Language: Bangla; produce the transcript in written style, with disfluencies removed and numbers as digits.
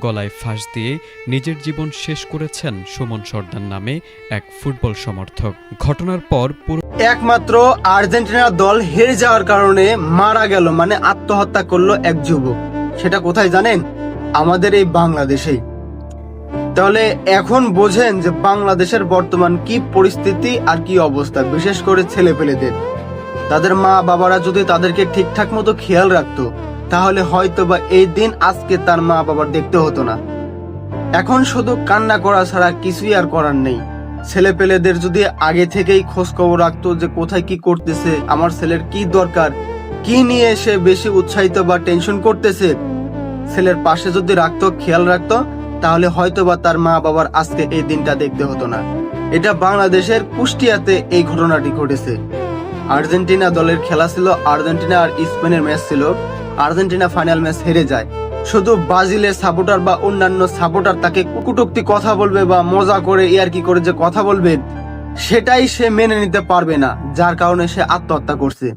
গলায় ফাঁস দিয়ে নিজের জীবন শেষ করেছেন সুমন সর্দার নামে এক ফুটবল সমর্থক। ঘটনার পর পুরো একমাত্র আর্জেন্টিনা দল হেরে যাওয়ার কারণে মারা গেল, মানে আত্মহত্যা করলো এক যুবক। সেটা কোথায় জানেন? আমাদের এই বাংলাদেশেই। তাহলে এখন বোঝেন যে বাংলাদেশের বর্তমান কি পরিস্থিতি আর কি অবস্থা, বিশেষ করে ছেলেপেলেদের। তাদের মা বাবারা যদি তাদেরকে ঠিকঠাক মতো খেয়াল রাখতো, তাহলে হয়তো বা এই দিন আজকে তার মা বাবার দেখতে হতো না। এখন শুধু কান্না করা ছাড়া কিছুই আর করার নেই। ছেলেপেলেদের যদি আগে থেকেই খোঁজ খবর রাখতো যে কোথায় কি করতেছে, আমার ছেলের কি দরকার, কি নিয়ে সে বেশি উৎসাহিত বা টেনশন করতেছে, ছেলের পাশে যদি রাখতো, খেয়াল রাখতো, তাহলে হয়তো বা তার মা বাবার আজকে এই দিনটা দেখতে হতো না। এটা বাংলাদেশের কুষ্টিয়াতে এই ঘটনাটি ঘটেছে। আর্জেন্টিনা দলের খেলা ছিল, আর্জেন্টিনা আর স্পেনের ম্যাচ ছিল। আর্জেন্টিনা ফাইনাল ম্যাচ হেরে যায়। শুধু ব্রাজিলের সাপোর্টার বা অন্যান্য সাপোর্টার তাকে কটূক্তি কথা বলবে বা মজা করে ইয়ার্কি করে যে কথা বলবে, সেটাই সে মেনে নিতে পারবে না, যার কারণে সে আত্মহত্যা করছে।